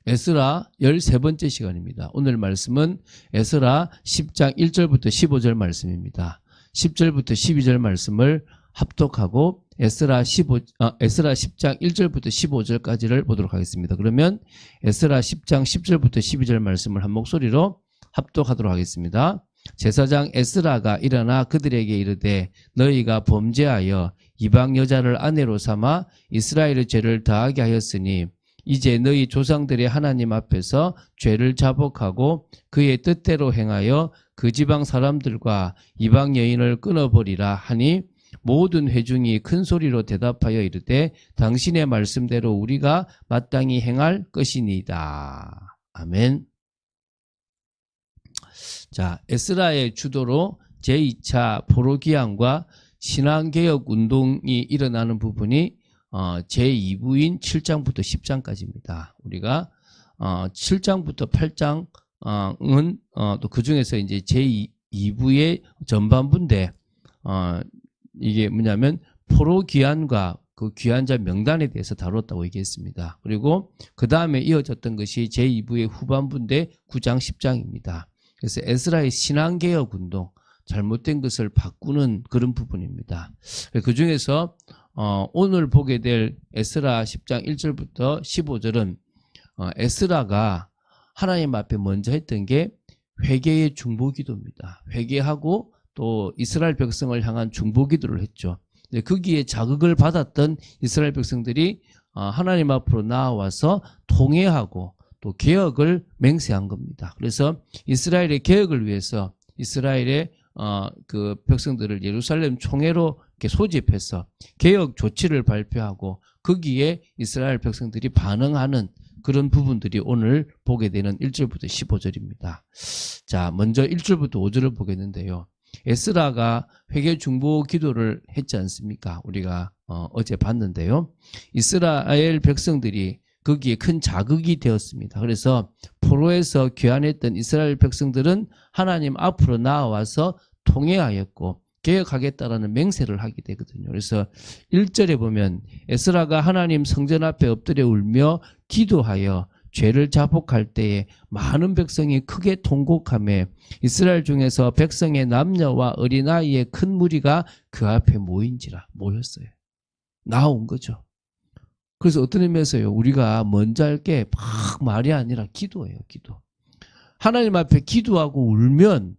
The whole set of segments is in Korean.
에스라 13번째 시간입니다. 오늘 말씀은 에스라 10장 1절부터 15절 말씀입니다. 10절부터 12절 말씀을 합독하고 에스라 10장 1절부터 15절까지를 보도록 하겠습니다. 그러면 에스라 10장 10절부터 12절 말씀을 한 목소리로 합독하도록 하겠습니다. 제사장 에스라가 일어나 그들에게 이르되 너희가 범죄하여 이방 여자를 아내로 삼아 이스라엘의 죄를 다하게 하였으니 이제 너희 조상들의 하나님 앞에서 죄를 자복하고 그의 뜻대로 행하여 그 지방 사람들과 이방 여인을 끊어버리라 하니 모든 회중이 큰 소리로 대답하여 이르되 당신의 말씀대로 우리가 마땅히 행할 것이니이다. 아멘. 자, 에스라의 주도로 제2차 포로기환과 신앙개혁 운동이 일어나는 부분이 제2부인 7장부터 10장까지입니다. 우리가 7장부터 8장은 또 그 중에서 이제 제2부의 전반부인데 이게 뭐냐면 포로귀환과 그 귀환자 명단에 대해서 다뤘다고 얘기했습니다. 그리고 그 다음에 이어졌던 것이 제2부의 후반부인데 9장 10장입니다. 그래서 에스라의 신앙개혁 운동, 잘못된 것을 바꾸는 그런 부분입니다. 그 중에서 오늘 보게 될 에스라 10장 1절부터 15절은 에스라가 하나님 앞에 먼저 했던 게 회개의 중보기도입니다. 회개하고 또 이스라엘 백성을 향한 중보기도를 했죠. 거기에 자극을 받았던 이스라엘 백성들이 하나님 앞으로 나와서 통회하고 또 개혁을 맹세한 겁니다. 그래서 이스라엘의 개혁을 위해서 이스라엘의 그 백성들을 예루살렘 총회로 이렇게 소집해서 개혁 조치를 발표하고 거기에 이스라엘 백성들이 반응하는 그런 부분들이 오늘 보게 되는 1절부터 15절입니다. 자, 먼저 1절부터 5절을 보겠는데요. 에스라가 회개 중보 기도를 했지 않습니까? 우리가 어제 봤는데요. 이스라엘 백성들이 거기에 큰 자극이 되었습니다. 그래서 포로에서 귀환했던 이스라엘 백성들은 하나님 앞으로 나와서 통회하였고 개혁하겠다라는 맹세를 하게 되거든요. 그래서 1절에 보면 에스라가 하나님 성전 앞에 엎드려 울며 기도하여 죄를 자복할 때에 많은 백성이 크게 통곡하며 이스라엘 중에서 백성의 남녀와 어린아이의 큰 무리가 그 앞에 모였어요. 나온 거죠. 그래서 어떤 의미에서요, 우리가 먼저 할 게 막 말이 아니라 기도예요, 기도. 하나님 앞에 기도하고 울면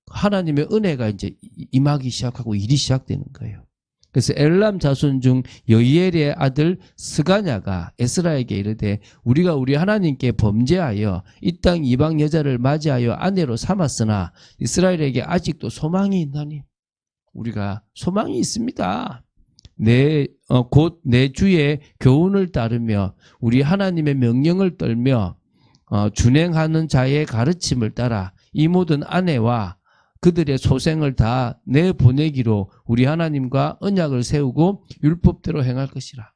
하나님의 은혜가 이제 임하기 시작하고 일이 시작되는 거예요. 그래서 엘람 자손 중 여이엘의 아들 스가냐가 에스라에게 이르되 우리가 우리 하나님께 범죄하여 이 땅 이방 여자를 맞이하여 아내로 삼았으나 이스라엘에게 아직도 소망이 있나니? 우리가 소망이 있습니다. 곧 내 주의 교훈을 따르며 우리 하나님의 명령을 떨며 준행하는 자의 가르침을 따라 이 모든 아내와 그들의 소생을 다 내보내기로 우리 하나님과 언약을 세우고 율법대로 행할 것이라.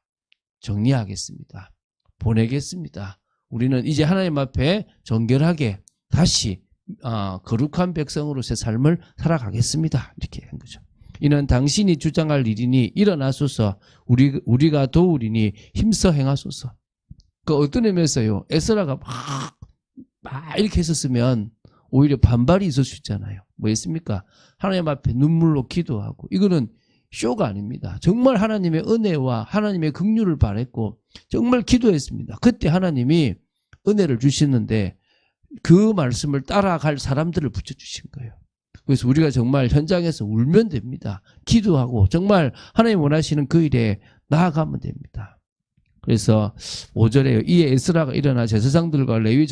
정리하겠습니다. 보내겠습니다. 우리는 이제 하나님 앞에 정결하게 다시 거룩한 백성으로서의 삶을 살아가겠습니다. 이렇게 한 거죠. 이는 당신이 주장할 일이니 일어나소서 우리가 도우리니 힘써 행하소서. 그 어떤 의미에서요, 에스라가 막 이렇게 했었으면 오히려 반발이 있을 수 있잖아요. 뭐였습니까? 하나님 앞에 눈물로 기도하고. 이거는 쇼가 아닙니다. 정말 하나님의 은혜와 하나님의 긍휼을 바랬고 정말 기도했습니다. 그때 하나님이 은혜를 주시는데 그 말씀을 따라갈 사람들을 붙여주신 거예요. 그래서 우리가 정말 현장에서 울면 됩니다. 기도하고 정말 하나님 원하시는 그 일에 나아가면 됩니다. 그래서 5절에 이에 에스라가 일어나 제사장들과 레위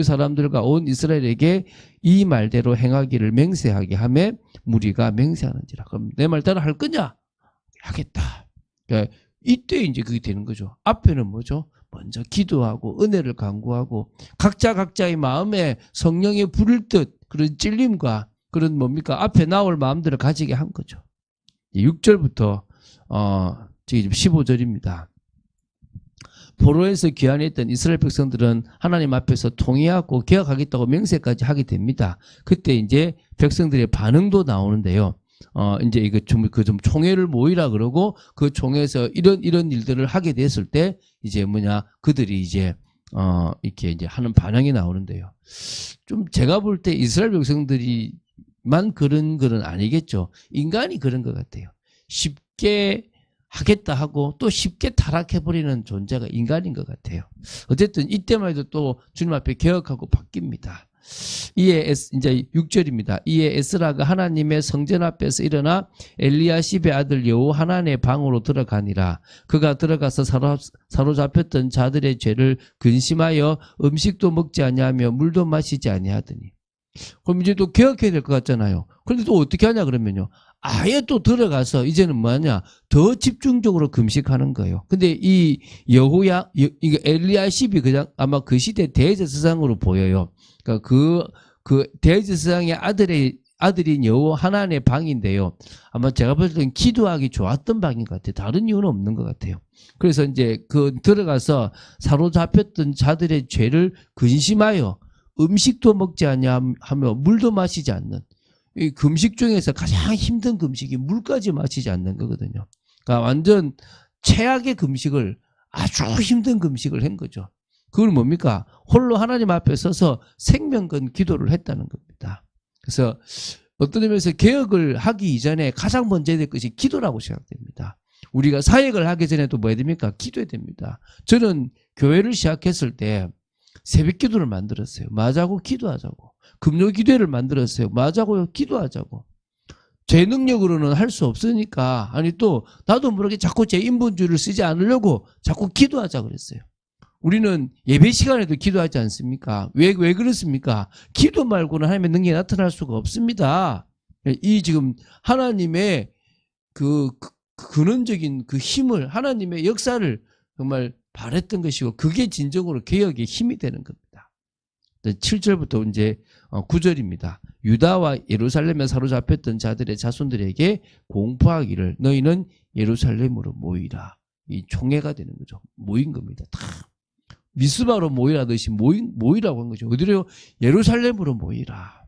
사람들과 온 이스라엘에게 이 말대로 행하기를 맹세하게 하며 무리가 맹세하는지라. 그럼 내 말 따라 할 거냐? 하겠다. 그러니까 이때 이제 그게 되는 거죠. 앞에는 뭐죠? 먼저 기도하고 은혜를 간구하고 각자의 마음에 성령의 부를 듯 그런 찔림과 그런 뭡니까? 앞에 나올 마음들을 가지게 한 거죠. 6절부터 15절입니다. 포로에서 귀환했던 이스라엘 백성들은 하나님 앞에서 통회하고 개혁하겠다고 맹세까지 하게 됩니다. 그때 이제 백성들의 반응도 나오는데요. 이제 이거 좀 총회를 모이라 그러고 그 총회에서 이런 일들을 하게 됐을 때 이제 그들이 이제 이렇게 이제 하는 반응이 나오는데요. 좀 제가 볼 때 이스라엘 백성들이만 그런 건 아니겠죠. 인간이 그런 것 같아요. 쉽게 하겠다 하고 또 쉽게 타락해버리는 존재가 인간인 것 같아요. 어쨌든 이때만 해도 또 주님 앞에 개혁하고 바뀝니다. 이에 이제 6절입니다. 이에 에스라가 하나님의 성전 앞에서 일어나 엘리야십의 아들 여호하난의 방으로 들어가니라. 그가 들어가서 사로잡혔던 자들의 죄를 근심하여 음식도 먹지 아니하며 물도 마시지 아니하더니. 그럼 이제 또 개혁해야 될 것 같잖아요. 그런데 또 어떻게 하냐 그러면요. 아예 또 들어가서 이제는 뭐하냐 더 집중적으로 금식하는 거예요. 근데 이 이거 엘리야십이 그냥 아마 그 시대 대제사장으로 보여요. 그러니까 그 대제사장의 아들인 여호하난의 방인데요. 아마 제가 볼 때는 기도하기 좋았던 방인 것 같아요. 다른 이유는 없는 것 같아요. 그래서 이제 그 들어가서 사로잡혔던 자들의 죄를 근심하여 음식도 먹지 아니하며 물도 마시지 않는, 이 금식 중에서 가장 힘든 금식이 물까지 마시지 않는 거거든요. 그러니까 완전 최악의 금식을, 아주 힘든 금식을 한 거죠. 그건 뭡니까? 홀로 하나님 앞에 서서 생명건 기도를 했다는 겁니다. 그래서 어떤 의미에서 개혁을 하기 이전에 가장 먼저 해야 될 것이 기도라고 생각됩니다. 우리가 사역을 하기 전에도 뭐 해야 됩니까? 기도해야 됩니다. 저는 교회를 시작했을 때 새벽 기도를 만들었어요. 마자고 기도하자고. 금요 기도회를 만들었어요. 마자고 기도하자고. 제 능력으로는 할 수 없으니까, 아니 또 나도 모르게 자꾸 제 인본주의를 쓰지 않으려고 자꾸 기도하자 그랬어요. 우리는 예배 시간에도 기도하지 않습니까? 왜 그렇습니까? 기도 말고는 하나님의 능력이 나타날 수가 없습니다. 이 지금 하나님의 그 근원적인 그 힘을, 하나님의 역사를 정말 바랬던 것이고, 그게 진정으로 개혁의 힘이 되는 겁니다. 7절부터 이제 9절입니다. 유다와 예루살렘에 사로잡혔던 자들의 자손들에게 공포하기를 너희는 예루살렘으로 모이라. 이 총회가 되는 거죠. 모인 겁니다. 다 미스바로 모이라듯이 모이라고 한 거죠. 어디로? 예루살렘으로 모이라.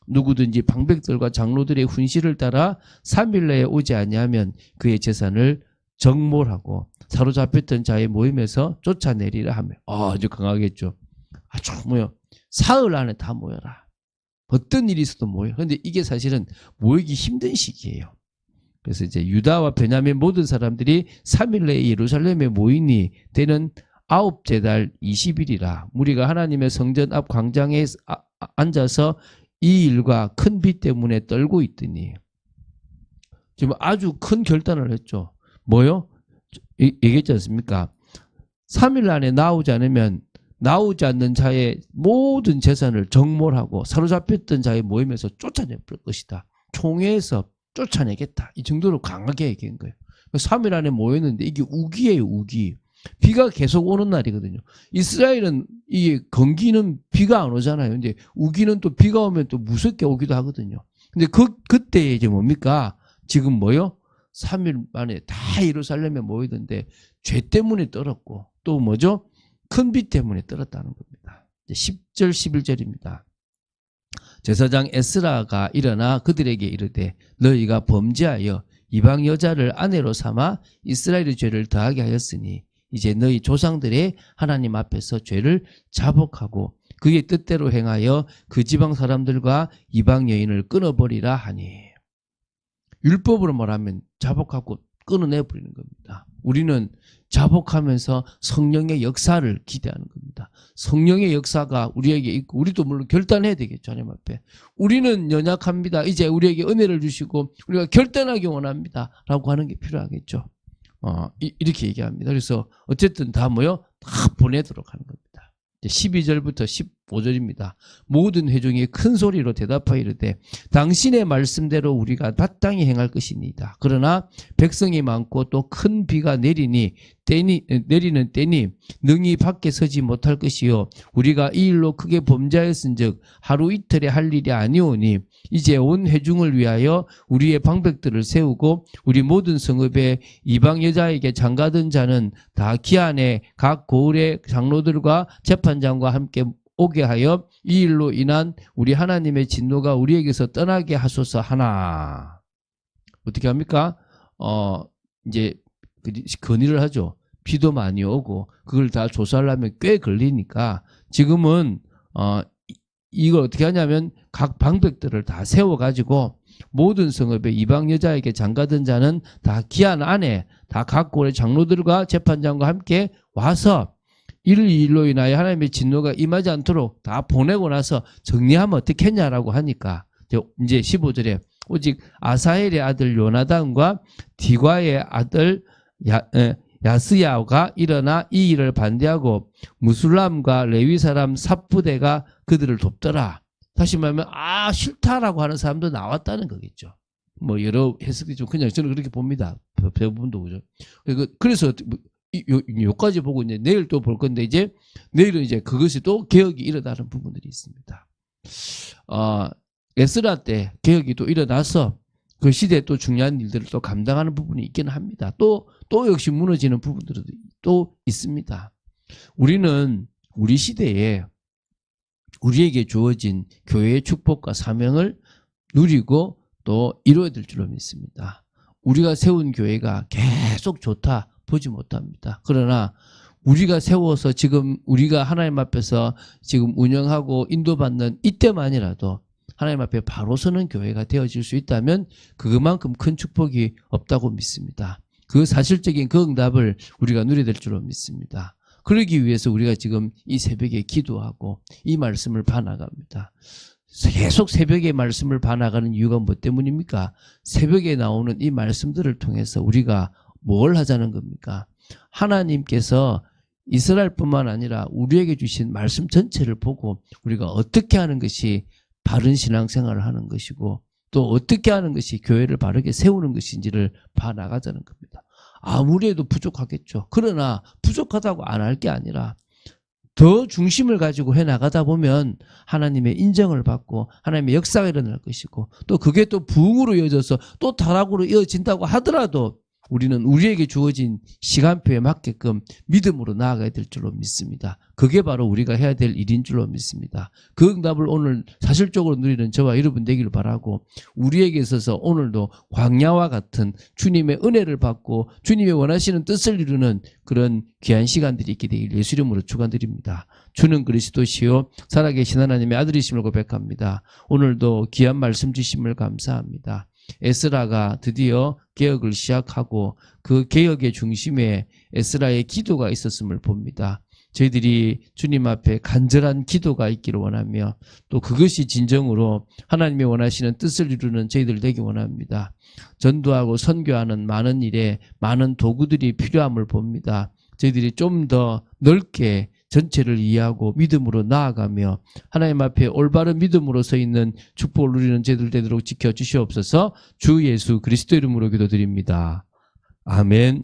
누구든지 방백들과 장로들의 훈시를 따라 3일 내에 오지 아니하면 그의 재산을 정몰하고 사로잡혔던 자의 모임에서 쫓아내리라 하며, 아주 강하겠죠. 아주 사흘 안에 다 모여라. 어떤 일이 있어도 모여. 그런데 이게 사실은 모이기 힘든 시기예요. 그래서 이제 유다와 베냐민 모든 사람들이 3일 내에 예루살렘에 모이니 때는 9째 달 20일이라. 무리가 하나님의 성전 앞 광장에 앉아서 이 일과 큰 비 때문에 떨고 있더니, 지금 아주 큰 결단을 했죠. 뭐요? 얘기했지 않습니까? 3일 안에 나오지 않으면 나오지 않는 자의 모든 재산을 정몰하고 사로잡혔던 자의 모임에서 쫓아낼 것이다. 총회에서 쫓아내겠다. 이 정도로 강하게 얘기한 거예요. 3일 안에 모였는데 이게 우기예요, 우기. 비가 계속 오는 날이거든요. 이스라엘은 이게 건기는 비가 안 오잖아요. 근데 우기는 또 비가 오면 또 무섭게 오기도 하거든요. 근데 그때 이제 뭡니까? 지금 뭐요? 3일 만에 다 예루살렘에 모이던데 죄 때문에 떨었고, 또 뭐죠? 큰 비 때문에 떨었다는 겁니다. 10절 11절입니다. 제사장 에스라가 일어나 그들에게 이르되 너희가 범죄하여 이방 여자를 아내로 삼아 이스라엘의 죄를 더하게 하였으니 이제 너희 조상들의 하나님 앞에서 죄를 자복하고 그의 뜻대로 행하여 그 지방 사람들과 이방 여인을 끊어버리라 하니. 율법으로 말하면 자복하고 끊어내버리는 겁니다. 우리는 자복하면서 성령의 역사를 기대하는 겁니다. 성령의 역사가 우리에게 있고, 우리도 물론 결단해야 되겠죠. 하나님 앞에. 우리는 연약합니다. 이제 우리에게 은혜를 주시고 우리가 결단하기 원합니다. 라고 하는 게 필요하겠죠. 이렇게 얘기합니다. 그래서 어쨌든 다 뭐요? 다 보내도록 하는 겁니다. 12절부터 15절입니다. 모든 회중이 큰 소리로 대답하여 이르되 당신의 말씀대로 우리가 마땅히 행할 것이니이다. 그러나 백성이 많고 또 큰 비가 내리는 때니 능히 밖에 서지 못할 것이요 우리가 이 일로 크게 범죄하였은즉 하루 이틀에 할 일이 아니오니 이제 온 회중을 위하여 우리의 방백들을 세우고 우리 모든 성읍에 이방 여자에게 장가든 자는 다 기한에 각 고을의 장로들과 재판장과 함께 오게 하여 이 일로 인한 우리 하나님의 진노가 우리에게서 떠나게 하소서 하나. 어떻게 합니까? 이제 건의를 하죠. 비도 많이 오고 그걸 다 조사하려면 꽤 걸리니까 지금은 이걸 어떻게 하냐면 각 방백들을 다 세워가지고 모든 성읍에 이방 여자에게 장가든 자는 다 기한 안에 다 각 고의 장로들과 재판장과 함께 와서 이를 일로 인하여 하나님의 진노가 임하지 않도록 다 보내고 나서 정리하면 어떻겠냐라고 하니까 이제 15절에 오직 아사헬의 아들 요나단과 디과의 아들 야스야가 일어나 이 일을 반대하고 무술람과 레위 사람 삽부대가 그들을 돕더라. 다시 말하면 싫다라고 하는 사람도 나왔다는 거겠죠. 뭐 여러 해석이 좀 그냥 저는 그렇게 봅니다. 대부분도 그죠. 그래서 요까지 보고 이제 내일 또 볼 건데 이제 내일은 이제 그것이 또 개혁이 일어나는 부분들이 있습니다. 에스라 때 개혁이 또 일어나서 그 시대에 또 중요한 일들을 또 감당하는 부분이 있기는 합니다. 또 역시 무너지는 부분들도 또 있습니다. 우리는 우리 시대에 우리에게 주어진 교회의 축복과 사명을 누리고 또 이루어야 될 줄로 믿습니다. 우리가 세운 교회가 계속 좋다 보지 못합니다. 그러나 우리가 세워서 지금 우리가 하나님 앞에서 지금 운영하고 인도받는 이때만이라도 하나님 앞에 바로 서는 교회가 되어질 수 있다면 그만큼 큰 축복이 없다고 믿습니다. 그 사실적인 그 응답을 우리가 누려야 될 줄로 믿습니다. 그러기 위해서 우리가 지금 이 새벽에 기도하고 이 말씀을 봐나갑니다. 계속 새벽에 말씀을 봐나가는 이유가 뭐 때문입니까? 새벽에 나오는 이 말씀들을 통해서 우리가 뭘 하자는 겁니까? 하나님께서 이스라엘뿐만 아니라 우리에게 주신 말씀 전체를 보고 우리가 어떻게 하는 것이 바른 신앙생활을 하는 것이고 또 어떻게 하는 것이 교회를 바르게 세우는 것인지를 봐나가자는 겁니다. 아무리 해도 부족하겠죠. 그러나 부족하다고 안 할 게 아니라 더 중심을 가지고 해나가다 보면 하나님의 인정을 받고 하나님의 역사가 일어날 것이고 또 그게 또 부흥으로 이어져서 또 타락으로 이어진다고 하더라도 우리는 우리에게 주어진 시간표에 맞게끔 믿음으로 나아가야 될 줄로 믿습니다. 그게 바로 우리가 해야 될 일인 줄로 믿습니다. 그 응답을 오늘 사실적으로 누리는 저와 여러분 되기를 바라고 우리에게 있어서 오늘도 광야와 같은 주님의 은혜를 받고 주님의 원하시는 뜻을 이루는 그런 귀한 시간들이 있게 되길 예수 이름으로 축원드립니다. 주는 그리스도시요 살아계신 하나님의 아들이심을 고백합니다. 오늘도 귀한 말씀 주심을 감사합니다. 에스라가 드디어 개혁을 시작하고 그 개혁의 중심에 에스라의 기도가 있었음을 봅니다. 저희들이 주님 앞에 간절한 기도가 있기를 원하며 또 그것이 진정으로 하나님이 원하시는 뜻을 이루는 저희들 되기 원합니다. 전도하고 선교하는 많은 일에 많은 도구들이 필요함을 봅니다. 저희들이 좀 더 넓게 전체를 이해하고 믿음으로 나아가며 하나님 앞에 올바른 믿음으로 서 있는 축복을 누리는 저희들 되도록 지켜주시옵소서. 주 예수 그리스도 이름으로 기도드립니다. 아멘.